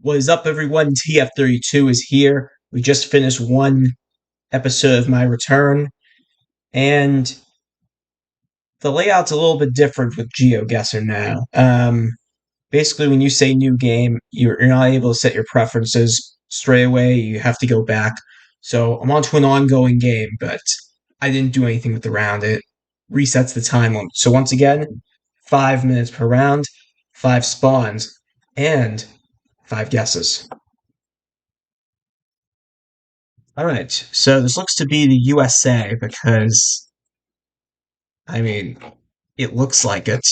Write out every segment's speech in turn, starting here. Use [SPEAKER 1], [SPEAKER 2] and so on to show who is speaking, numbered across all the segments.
[SPEAKER 1] What is up, everyone? TF32 is here. We just finished one episode of my return, and the layout's a little bit different with GeoGuessr now. Basically, when you say new game, you're not able to set your preferences straight away. You have to go back. So I'm onto an ongoing game, but I didn't do anything with the round. It resets the time limit. So once again, 5 minutes per round, five spawns, and five guesses. All right, so this looks to be the USA because, I mean, it looks like it.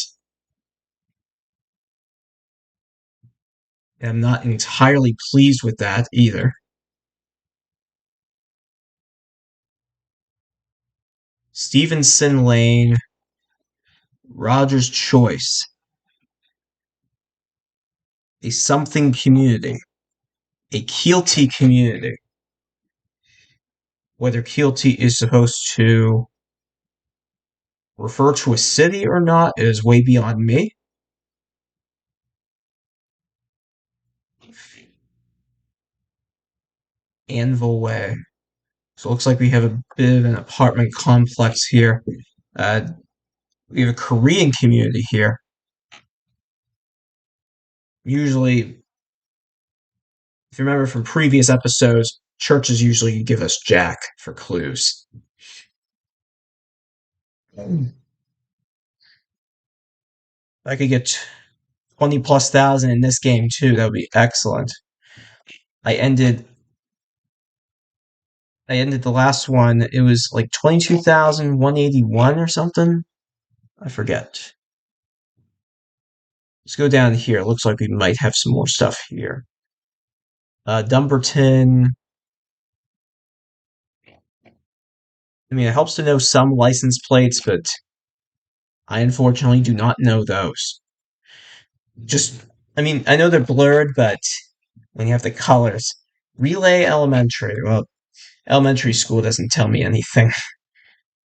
[SPEAKER 1] I'm not entirely pleased with that either. Stevenson Lane, Rogers Choice, a something community, a Keelty community. Whether Keelty is supposed to refer to a city or not is way beyond me. Anvil Way. So it looks like we have a bit of an apartment complex here. We have a Korean community here. Usually, if you remember from previous episodes, churches usually give us Jack for clues. I could get 20 plus thousand in this game too. That would be excellent. I ended the last one. It was like 22,181 or something. I forget. Let's go down here. It looks like we might have some more stuff here. Dumbarton. I mean, it helps to know some license plates, but I unfortunately do not know those. Just, I mean, I know they're blurred, but when you have the colors. Relay Elementary. Well, elementary school doesn't tell me anything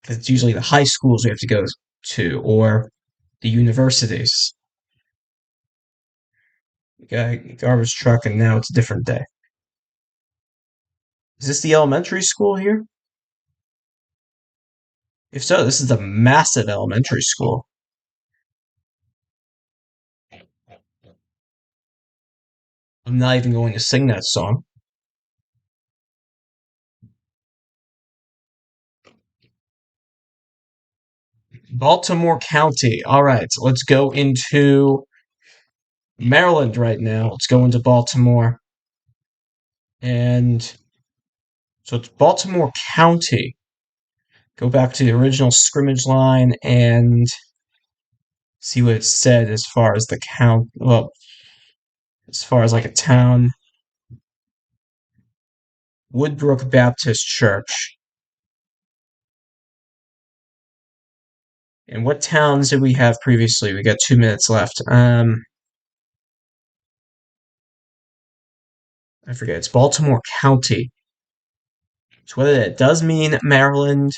[SPEAKER 1] because it's usually the high schools we have to go to or the universities. We got garbage truck, and now it's a different day. Is this the elementary school here? If so, this is a massive elementary school. I'm not even going to sing that song. Baltimore County. All right, so let's go into Maryland right now. Let's go into Baltimore. And so it's Baltimore County. Go back to the original scrimmage line and see what it said as far as the count. Well, as far as like a town. Woodbrook Baptist Church. And what towns did we have previously? We got 2 minutes left. I forget. It's Baltimore County. So whether that does mean Maryland,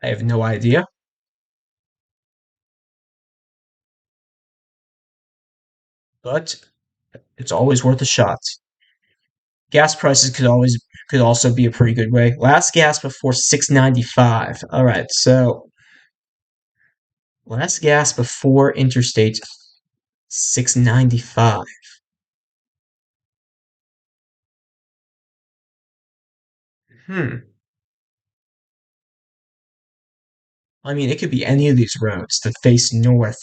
[SPEAKER 1] I have no idea. But it's always worth a shot. Gas prices could also be a pretty good way. Last gas before 6.95. All right, so last gas before Interstate 6.95. Hmm. I mean, it could be any of these roads that face north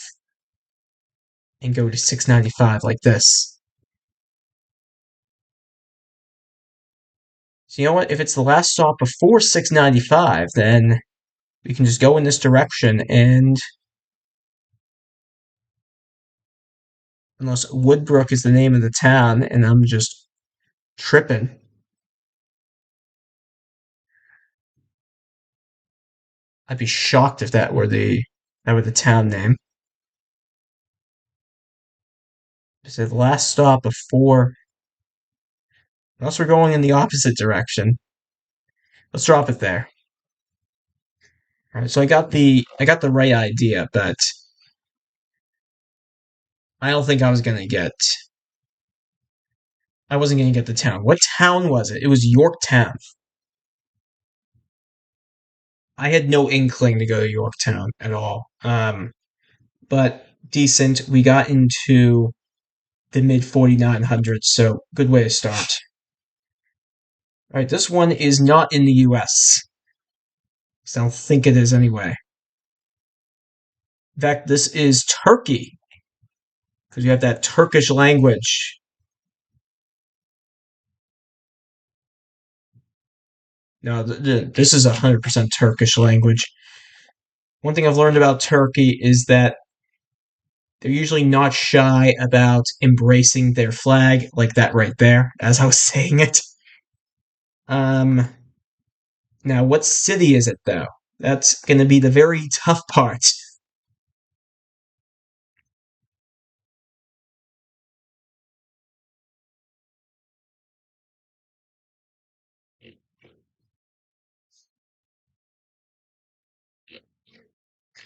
[SPEAKER 1] and go to 6.95 like this. So you know what? If it's the last stop before 6.95, then we can just go in this direction and unless Woodbrook is the name of the town and I'm just tripping. I'd be shocked if that were the town name. So the last stop before unless we're going in the opposite direction. Let's drop it there. All right, so I got the right idea, but I don't think I was gonna get I wasn't going to get the town. What town was it? It was Yorktown. I had no inkling to go to Yorktown at all. But decent. We got into the mid 4900s, so good way to start. All right, this one is not in the US. I don't think it is anyway. In fact, this is Turkey, because you have that Turkish language. No, this is 100% Turkish language. One thing I've learned about Turkey is that they're usually not shy about embracing their flag, like that right there, as I was saying it. Um, Now, what city is it, though? That's going to be the very tough part.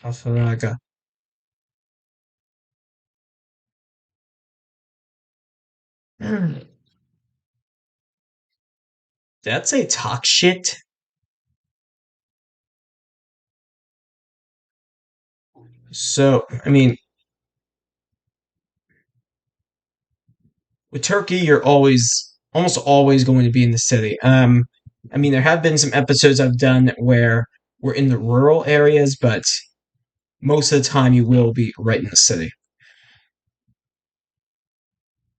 [SPEAKER 1] Kafaraga. That's a talk shit. So, I mean, with Turkey, you're almost always going to be in the city. I mean, there have been some episodes I've done where we're in the rural areas, but most of the time you will be right in the city.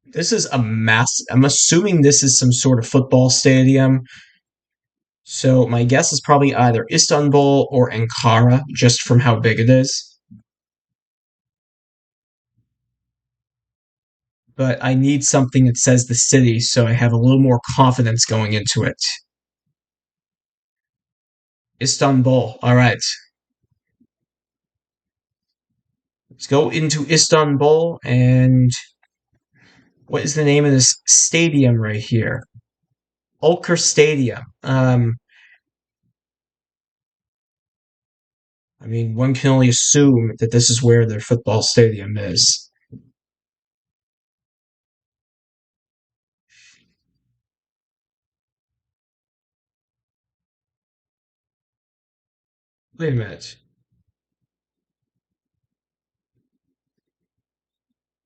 [SPEAKER 1] This is a mass. I'm assuming this is some sort of football stadium. So my guess is probably either Istanbul or Ankara, just from how big it is. But I need something that says the city so I have a little more confidence going into it. Istanbul. All right. Let's go into Istanbul. And what is the name of this stadium right here? Ulker Stadium. I mean, one can only assume that this is where their football stadium is. Wait a minute.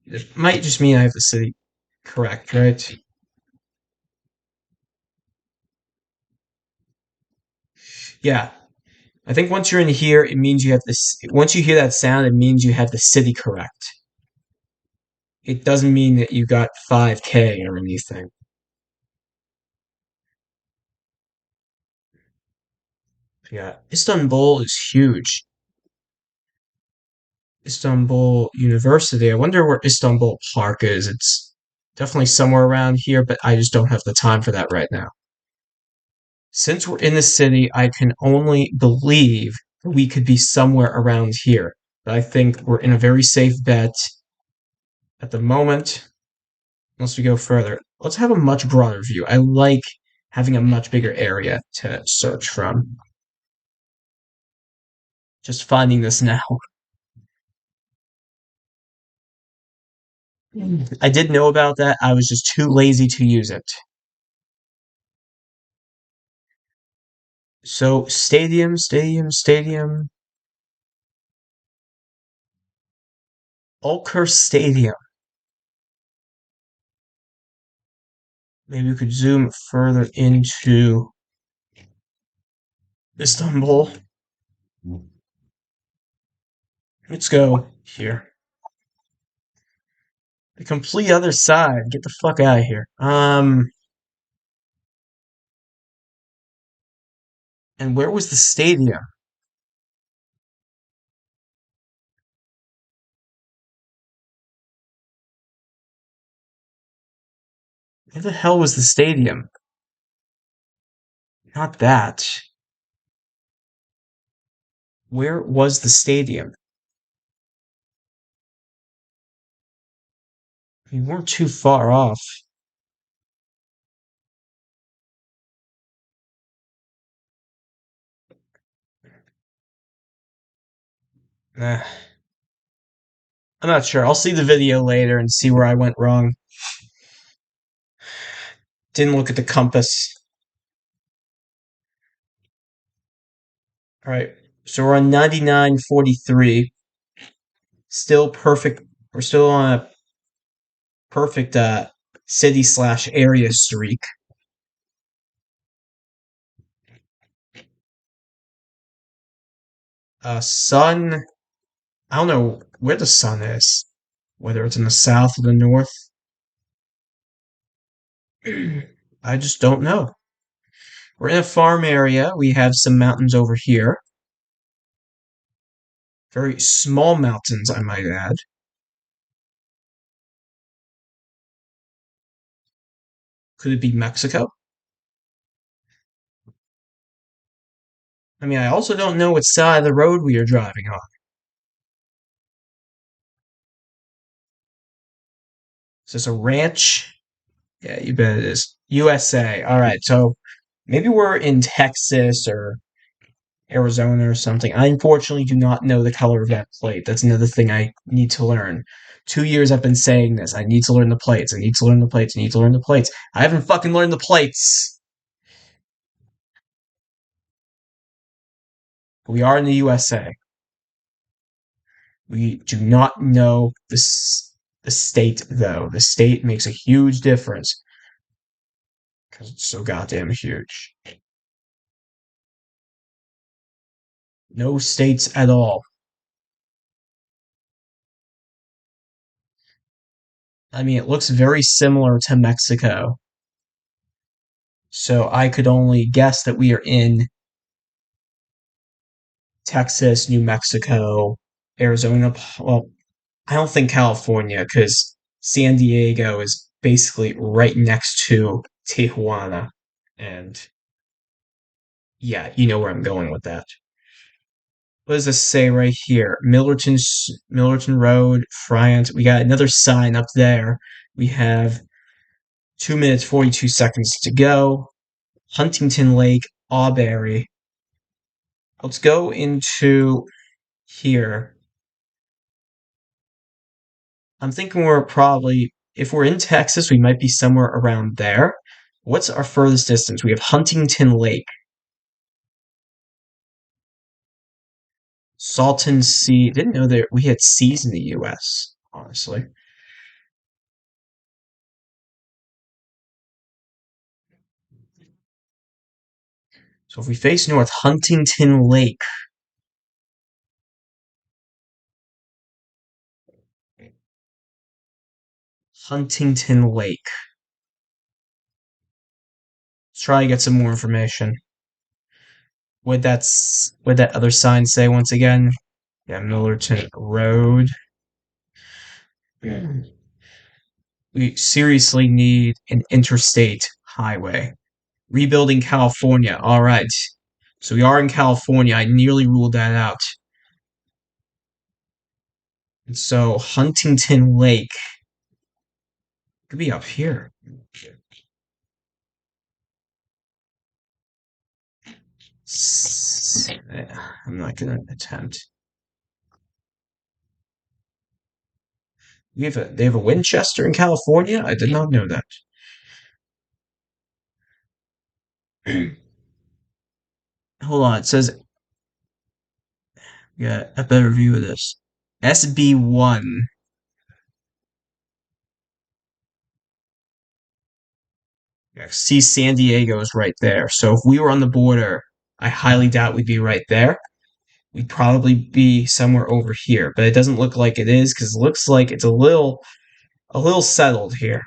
[SPEAKER 1] It might just mean I have the city correct, right? Yeah. I think once you're in here, it means you have this. Once you hear that sound, it means you have the city correct. It doesn't mean that you got 5K or anything. Yeah, Istanbul is huge. Istanbul University. I wonder where Istanbul Park is. It's definitely somewhere around here, but I just don't have the time for that right now. Since we're in the city, I can only believe we could be somewhere around here. But I think we're in a very safe bet at the moment, unless we go further. Let's have a much broader view. I like having a much bigger area to search from. Just finding this now. I did know about that. I was just too lazy to use it. So, stadium. Ulker Stadium. Maybe we could zoom further into Istanbul. Let's go here. The complete other side. Get the fuck out of here. And where was the stadium? Where the hell was the stadium? Not that. Where was the stadium? We weren't too far off. Eh, I'm not sure. I'll see the video later and see where I went wrong. Didn't look at the compass. All right. So we're on 99.43. Still perfect. We're still on a perfect city slash area streak. Sun. I don't know where the sun is. Whether it's in the south or the north. I just don't know. We're in a farm area. We have some mountains over here. Very small mountains, I might add. Could it be Mexico? I mean, I also don't know what side of the road we are driving on. Is this a ranch? Yeah, you bet it is. USA. All right, so maybe we're in Texas or Arizona or something. I unfortunately do not know the color of that plate. That's another thing I need to learn. 2 years I've been saying this. I need to learn the plates. I need to learn the plates. I need to learn the plates. I haven't fucking learned the plates. We are in the USA. We do not know the state, though. The state makes a huge difference because it's so goddamn huge. No states at all. I mean, it looks very similar to Mexico. So I could only guess that we are in Texas, New Mexico, Arizona. Well, I don't think California because San Diego is basically right next to Tijuana. And yeah, you know where I'm going with that. What does this say right here? Millerton Road, France. We got another sign up there. We have 2 minutes 42 seconds to go. Huntington Lake, Auberry. Let's go into here. I'm thinking we're probably, if we're in Texas, we might be somewhere around there. What's our furthest distance? We have Huntington Lake, Salton Sea. Didn't know that we had seas in the U.S., honestly. So if we face north, Huntington Lake. Huntington Lake. Let's try to get some more information. Would that other sign say once again? Yeah, Millerton Road. We seriously need an interstate highway. Rebuilding California. All right. So we are in California. I nearly ruled that out. And so Huntington Lake could be up here. I'm not gonna attempt. They have a Winchester in California? I did not know that. Hold on, it says yeah, a better view of this. SB1. Yeah, see San Diego is right there. So if we were on the border, I highly doubt we'd be right there. We'd probably be somewhere over here, but it doesn't look like it is because it looks like it's a little settled here.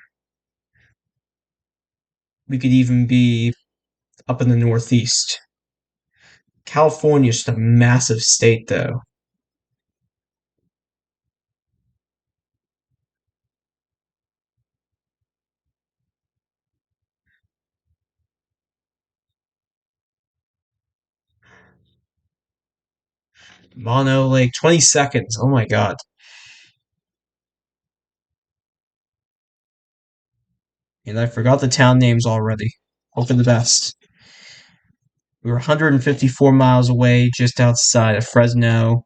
[SPEAKER 1] We could even be up in the Northeast. California's just a massive state, though. Mono Lake, 20 seconds. Oh my god. And I forgot the town names already. Hope for the best. We were 154 miles away, just outside of Fresno.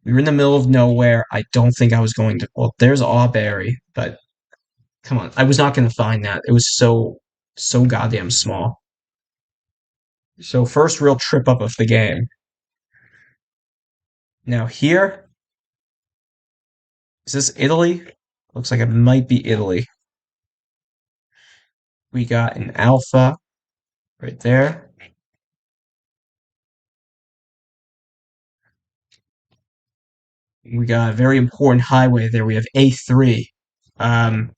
[SPEAKER 1] We were in the middle of nowhere. I don't think I was going to. Well, there's Auberry, but come on. I was not going to find that. It was so So goddamn small. So first real trip up of the game. Now here, is this Italy? Looks like it might be Italy. We got an alpha right there. We got a very important highway there. We have A3. Um,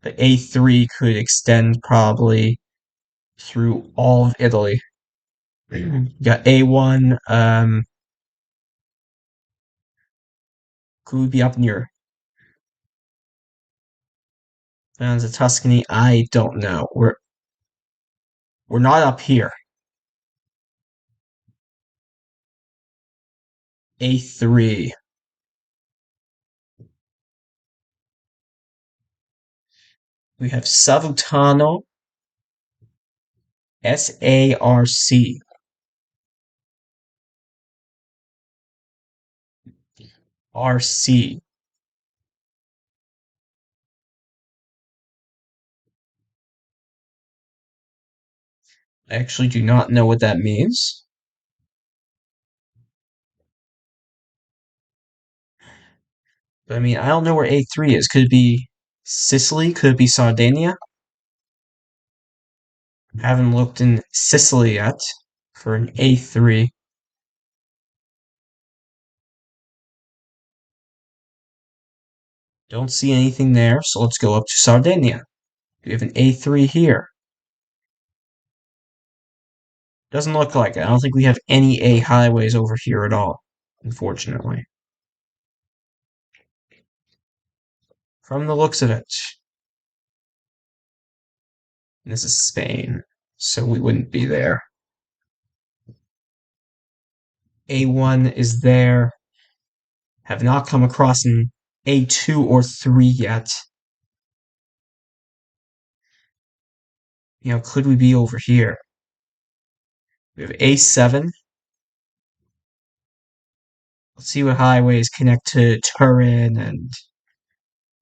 [SPEAKER 1] the A3 could extend probably through all of Italy. We got A1. Could we be up near Mountains of Tuscany? I don't know. We're not up here. A3. We have Savutano, SARC. RC. I actually do not know what that means. But I mean, I don't know where A3 is. Could it be Sicily? Could it be Sardinia? I haven't looked in Sicily yet for an A3. Don't see anything there, so let's go up to Sardinia. We have an A3 here. Doesn't look like it. I don't think we have any A highways over here at all, unfortunately. From the looks of it. This is Spain, so we wouldn't be there. A1 is there. Have not come across an A2 or 3 yet. Could we be over here? We have A7. Let's see what highways connect to Turin and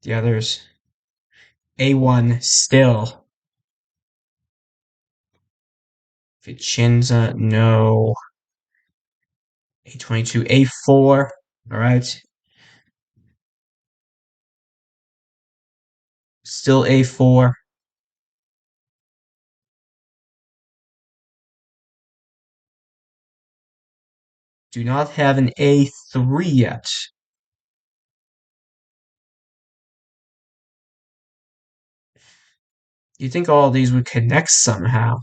[SPEAKER 1] the others. A1 still. Vicenza, no. A22, A4. All right. Still A4. Do not have an A3 yet. You'd think all of these would connect somehow.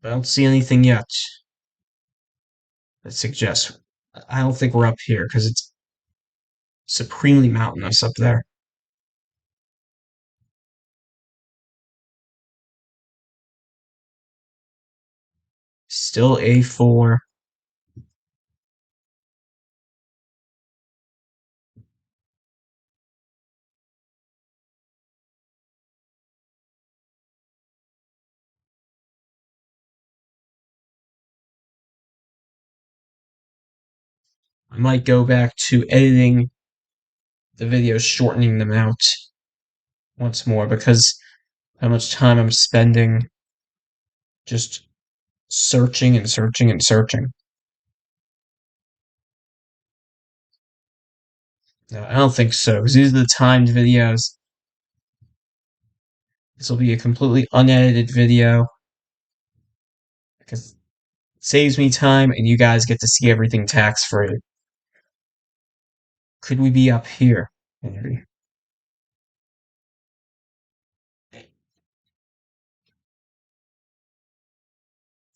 [SPEAKER 1] But I don't see anything yet that suggests. I don't think we're up here because it's supremely mountainous up there. Still A4. I might go back to editing the videos, shortening them out once more because how much time I'm spending just searching and searching and searching. No, I don't think so, because these are the timed videos. This will be a completely unedited video because it saves me time and you guys get to see everything tax free. Could we be up here? Maybe.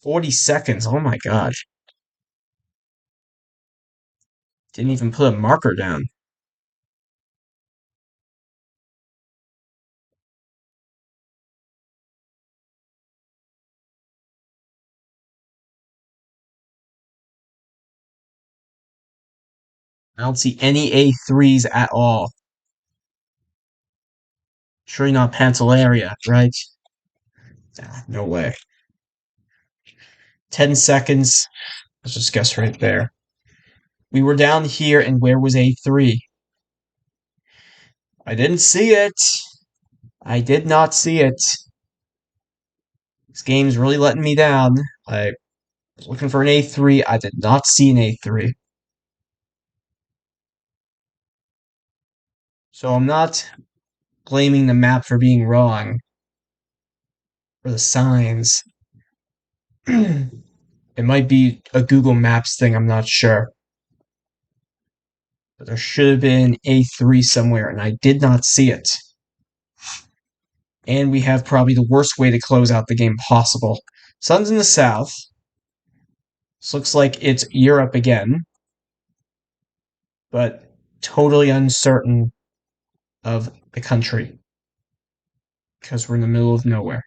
[SPEAKER 1] 40 seconds. Oh my god. Didn't even put a marker down. I don't see any A3s at all. Surely not Pantelleria, right? Nah, no way. 10 seconds. Let's just guess right there. We were down here, and where was A3? I didn't see it. I did not see it. This game's really letting me down. I was looking for an A3. I did not see an A3. So I'm not blaming the map for being wrong or the signs. It might be a Google Maps thing, I'm not sure. But there should have been A3 somewhere, and I did not see it. And we have probably the worst way to close out the game possible. Sun's in the south. This looks like it's Europe again, but totally uncertain of the country because we're in the middle of nowhere.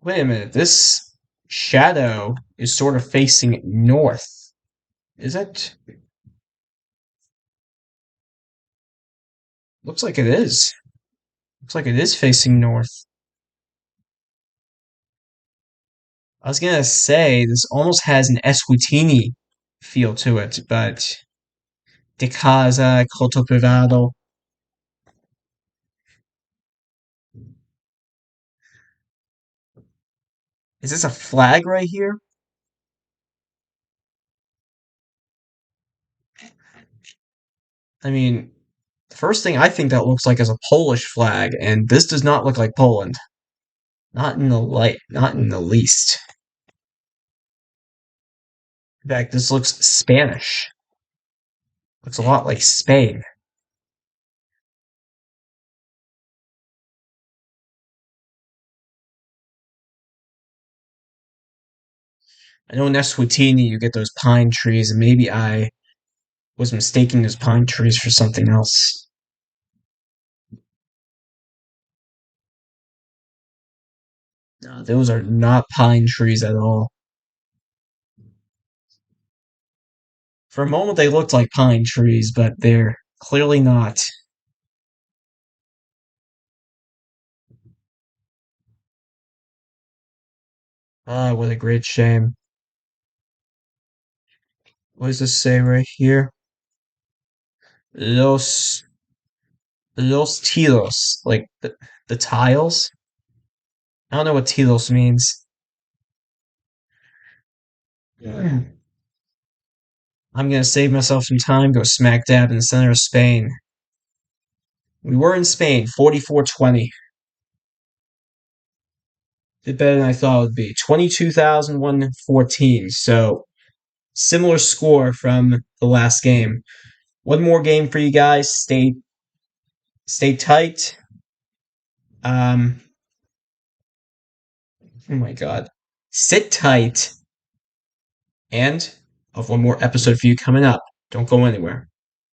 [SPEAKER 1] Wait a minute, this shadow is sort of facing north. Is it? Looks like it is. Looks like it is facing north. I was gonna say this almost has an Eswatini feel to it, but de casa, colto privado. Is this a flag right here? I mean, the first thing I think that looks like is a Polish flag, and this does not look like Poland. Not in the light, not in the least. In fact, this looks Spanish. Looks a lot like Spain. I know in Eswatini you get those pine trees, and maybe I was mistaking those pine trees for something else. No, those are not pine trees at all. For a moment, they looked like pine trees, but they're clearly not. Ah, what a great shame. What does this say right here? Los Los tilos, like the tiles. I don't know what tilos means. I'm gonna save myself some time. Go smack dab in the center of Spain. We were in Spain, 4420. Did better than I thought it would be. 22,114. So similar score from the last game. One more game for you guys. Stay tight. Um, oh my god. Sit tight. And I'll have one more episode for you coming up. Don't go anywhere.